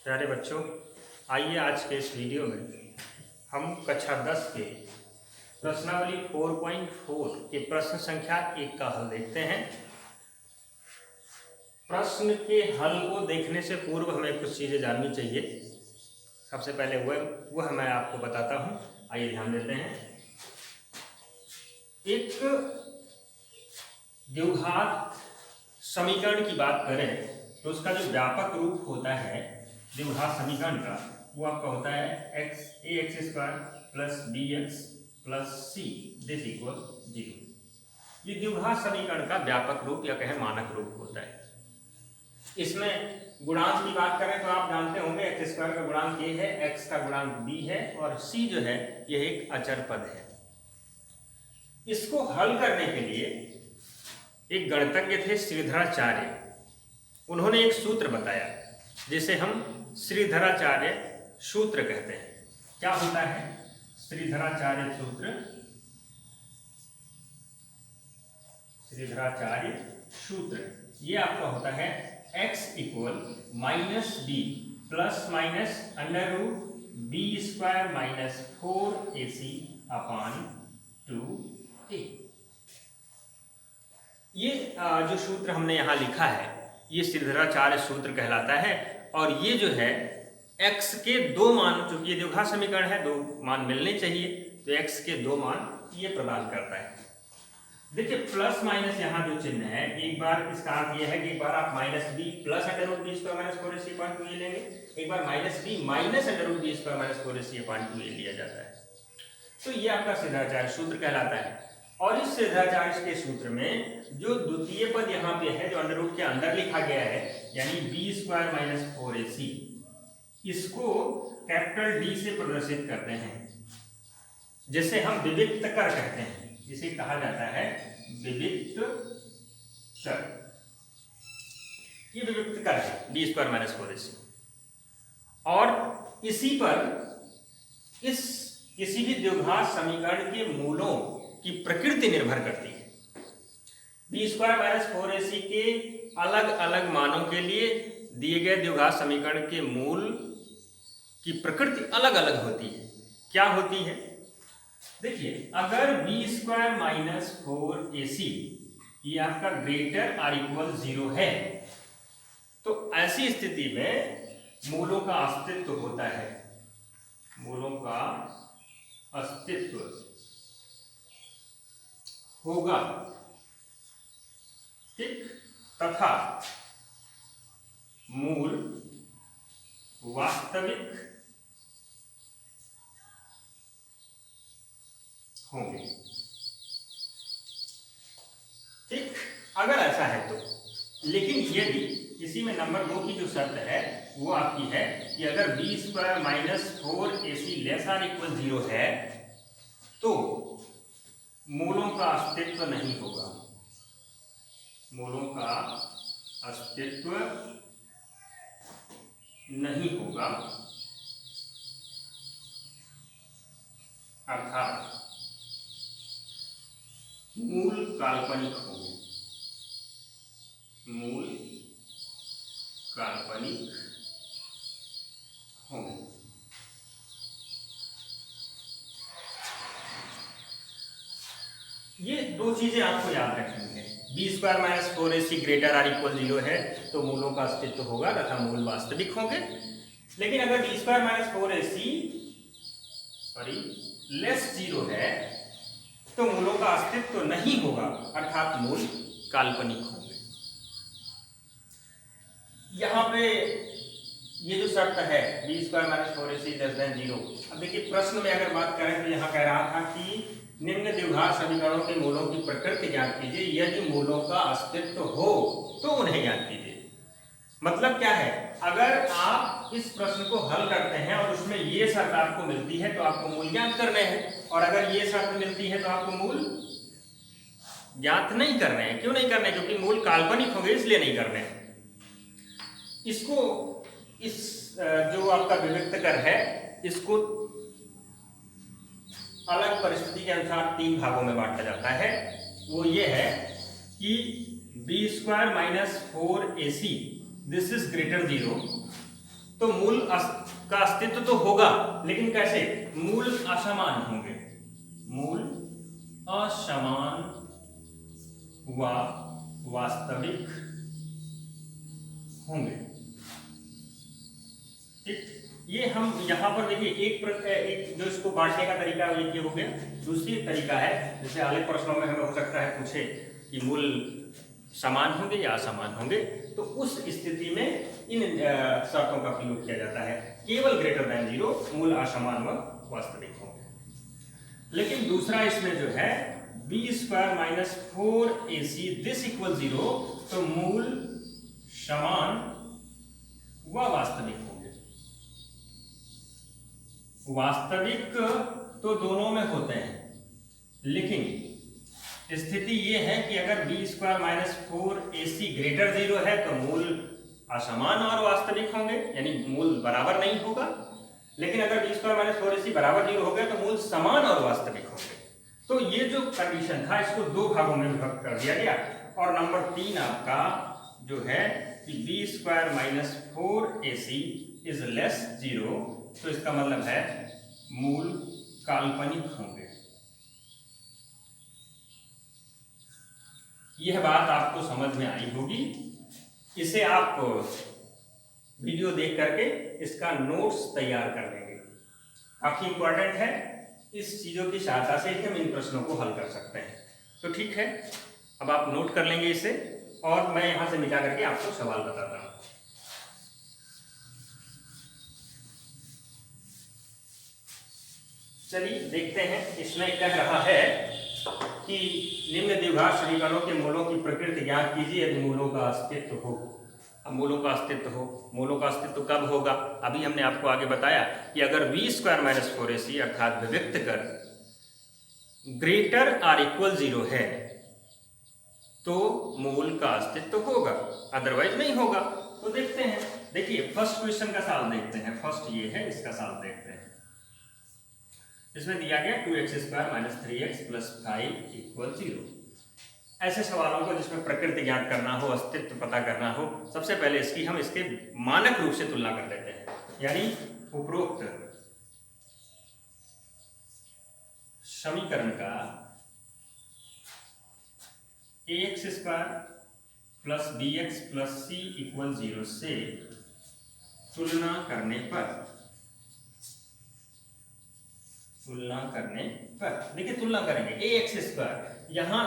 प्यारे बच्चों, आइए आज के इस वीडियो में हम कक्षा 10 के प्रश्नावली 4.4 के प्रश्न संख्या 1 का हल देखते हैं। प्रश्न के हल को देखने से पूर्व हमें कुछ चीज़ें जाननी चाहिए। सबसे पहले वह मैं आपको बताता हूँ। आइए ध्यान देते हैं। एक द्विघात समीकरण की बात करें तो उसका जो व्यापक रूप होता है द्विघात समीकरण का, वो आपका होता है ax² + bx + c this equal 0। ये द्विघात समीकरण का व्यापक रूप या कहें मानक रूप होता है। इसमें गुणांक की बात करें तो आप जानते होंगे x² का गुणांक a है, x का गुणांक b है और c जो है यह एक अचर पद है। इसको हल करने के लिए एक गणितज्ञ थे श्रीधराचार्य। उन्होंने एक सूत्र बताया जिसे हम श्रीधराचार्य सूत्र कहते हैं। क्या होता है श्रीधराचार्य सूत्र? श्रीधराचार्य सूत्र ये आपका होता है x = -b ± √b² - 4ac/2a। ये जो सूत्र हमने यहाँ लिखा है ये श्रीधराचार्य सूत्र कहलाता है। और ये जो है x के दो मान, चूंकि ये द्विघात समीकरण है, दो मान मिलने चाहिए, तो x के दो मान ये प्रदान करता है। देखिए प्लस माइनस यहाँ जो चिन्ह है, एक बार इसका अर्थ यह है कि एक बार आप -b + √b² - 4ac/2a लेंगे, एक बार -b - √b² - 4ac/2a लिया जाता है। तो ये आपका श्रीधराचार्य सूत्र कहलाता है। और इस श्रीधराचार्य के सूत्र में जो द्वितीय पद यहाँ पे है, जो अंडर रूट के अंदर लिखा गया है, यानी b² - 4ac, इसको कैपिटल D से प्रदर्शित करते हैं, जिसे हम विविक्त कर कहते हैं। जिसे कहा जाता है विविक्त कर। ये विविक्त कर है b² - 4ac। और इसी पर इस किसी भी द्विघात समीकरण के मूलों की प्रकृति निर्भर करती है। b² - 4ac के अलग अलग मानों के लिए दिए गए द्विघात समीकरण के मूल की प्रकृति अलग अलग होती है। क्या होती है? देखिए, अगर b² - 4ac ये आपका ≥ 0 है, तो ऐसी स्थिति में मूलों का अस्तित्व होता है। मूलों का अस्तित्व होगा, ठीक, तथा मूल वास्तविक होंगे, ठीक। अगर ऐसा है तो, लेकिन यदि इसी में नंबर 2 की जो शर्त है वो आपकी है कि अगर b² - 4ac ≤ 0 है तो मूलों का अस्तित्व नहीं होगा। मूलों का अस्तित्व नहीं होगा, अर्थात मूल काल्पनिक होंगे। मूल काल्पनिक होंगे। ये दो चीजें आपको याद रखनी है। b² - 4ac ≥ 0 है तो मूलों का अस्तित्व होगा तथा मूल वास्तविक होंगे। लेकिन अगर b² - 4ac <0 है तो मूलों का अस्तित्व नहीं होगा, अर्थात मूल काल्पनिक होंगे। यहाँ पे ये जो शर्त है b² - 4ac <0, अब देखिए प्रश्न में अगर बात करें तो यहाँ कह रहा था कि निम्न द्विघात समीकरणों के मूलों की प्रकृति ज्ञात कीजिए, यदि मूलों का अस्तित्व हो तो उन्हें ज्ञात कीजिए। मतलब क्या है, अगर आप इस प्रश्न को हल करते हैं और उसमें ये शर्त आपको मिलती है तो आपको मूल ज्ञात करने हैं, और अगर ये शर्त मिलती है तो आपको मूल ज्ञात नहीं करने हैं। क्यों नहीं करने? क्योंकि मूल काल्पनिक होंगे, इसलिए नहीं करने हैं। इसको इस जो आपका विविक्त कर है, इसको अलग परिस्थिति के अनुसार 3 भागों में बांटा जाता है। वो ये है कि b² - 4ac दिस इज > 0 तो मूल का अस्तित्व तो होगा, लेकिन कैसे? मूल असमान होंगे, मूल असमान व वास्तविक होंगे। ठीक, ये हम यहाँ पर देखिए एक जो इसको बांटने का तरीका है ये हो गया। दूसरी तरीका है, जैसे अगले प्रश्नों में हमें हो सकता है पूछे कि मूल समान होंगे या असमान होंगे, तो उस स्थिति में इन शर्तों का प्रयोग किया जाता है। केवल ग्रेटर देन 0 मूल असमान व वास्तविक होंगे। लेकिन दूसरा इसमें जो है b² - 4ac दिस इक्वल 0, तो मूल समान व वास्तविक होंगे। वास्तविक तो दोनों में होते हैं, लेकिन स्थिति ये है कि अगर b² - 4ac ग्रेटर 0 है तो मूल असमान और वास्तविक होंगे, यानी मूल बराबर नहीं होगा। लेकिन अगर b² - 4ac बराबर 0 हो गया तो मूल समान और वास्तविक होंगे। तो ये जो कंडीशन था इसको दो भागों में विभक्त कर दिया गया। और नंबर 3 आपका जो है कि b² - 4ac इज लेस 0, तो इसका मतलब है मूल काल्पनिक होंगे। यह बात आपको समझ में आई होगी। इसे आप वीडियो देख करके इसका नोट्स तैयार कर लेंगे, काफी इंपॉर्टेंट है। इस चीजों की सहायता से ही हम इन प्रश्नों को हल कर सकते हैं। तो ठीक है, अब आप नोट कर लेंगे इसे, और मैं यहां से मिटा करके आपको सवाल बताता हूं। चलिए देखते हैं। इसमें कह रहा है कि निम्न द्विघात समीकरणों के मूलों की प्रकृति ज्ञात कीजिए यदि मूलों का अस्तित्व हो। अब मूलों का अस्तित्व हो, मूलों का अस्तित्व कब होगा? अभी हमने आपको आगे बताया कि अगर b² - 4ac अर्थात विविक्त कर ग्रेटर आर इक्वल 0 है तो मूल का अस्तित्व होगा, अदरवाइज नहीं होगा। तो देखते हैं, देखिए फर्स्ट क्वेश्चन का सवाल देखते हैं। फर्स्ट ये है, इसका सवाल देखते हैं। इसमें दिया गया 2x² - 3x + 5 = 0। ऐसे सवालों को जिसमें प्रकृति ज्ञात करना हो, अस्तित्व पता करना हो, सबसे पहले हम इसके मानक रूप से तुलना कर लेते हैं। यानी उपरोक्त समीकरण का ax² + bx + c = 0 से तुलना करने पर देखिए तुलना करेंगे ax², यहाँ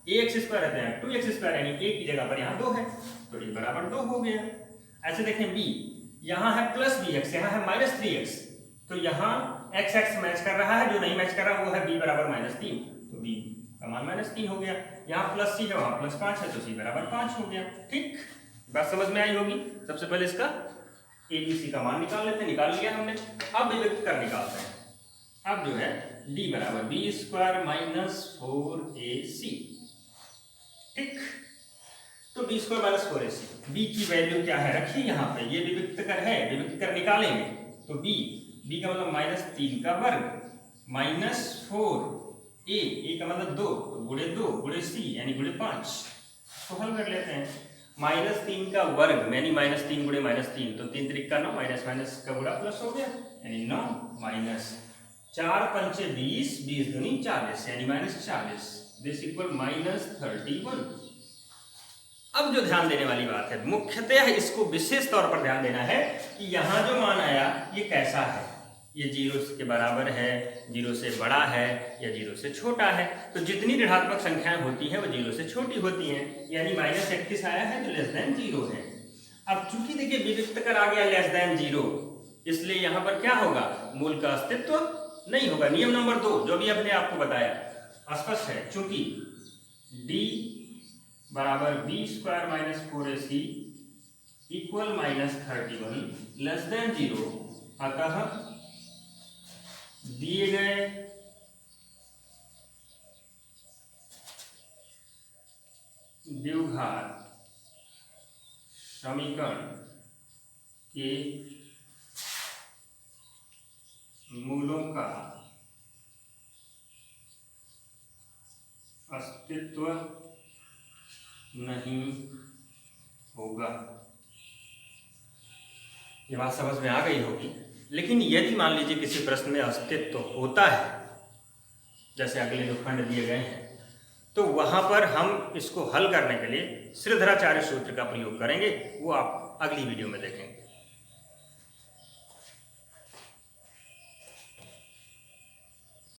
ax² रहते हैं 2x² यानी a की जगह पर यहाँ 2 है, तो ये बराबर 2 हो गया। ऐसे देखें b, यहाँ है +bx, यहाँ है -3x, तो यहाँ x मैच कर रहा है, जो नहीं मैच कर रहा वो है b = -3, तो b का मान -3 हो गया। यहाँ +c है, वहाँ +5 है, तो c = 5 हो गया। ठीक, बात समझ में आई होगी। सबसे पहले इसका a b c का मान निकाल लेते हैं, निकाल लिया हमने। अब विविक्त कर निकालते हैं। अब जो है d = b² - 4ac। ठीक, तो b² - 4ac, b की वैल्यू क्या है रखिए यहाँ पे, ये विविक्त कर है, विविक्त कर निकालेंगे तो b का मतलब -3 का वर्ग -4a का मतलब 2, तो गुणे 2 गुणे c यानी गुणे 5। तो हल कर लेते हैं। -3 का वर्ग यानी -3 गुणे -3, तो 3 3 का 9, माइनस का गुणा प्लस हो गया यानी 9 माइनस 4 पंचे 20, 20 दूनी 40 यानी -40, दिस इक्वल -31। अब जो ध्यान देने वाली बात है, मुख्यतः इसको विशेष तौर पर ध्यान देना है कि यहाँ जो मान आया ये कैसा है, ये 0 के बराबर है, 0 से बड़ा है या 0 से छोटा है। तो जितनी ऋणात्मक संख्याएं होती हैं वो 0 से छोटी होती हैं, यानी -31 आया है तो <0 है। अब चूंकि देखिए विविक्त कर आ गया <0, इसलिए यहाँ पर क्या होगा, मूल का अस्तित्व नहीं होगा। नियम नंबर 2 जो भी अपने आपको बताया स्पष्ट है, चूंकि d = b² - 4ac = -31 <0, अतः दिए गए द्विघात समीकरण के मूलों का अस्तित्व नहीं होगा। ये बात समझ में आ गई होगी। लेकिन यदि मान लीजिए किसी प्रश्न में अस्तित्व होता है, जैसे अगले जो खंड दिए गए हैं, तो वहाँ पर हम इसको हल करने के लिए श्रीधराचार्य सूत्र का प्रयोग करेंगे। वो आप अगली वीडियो में देखेंगे।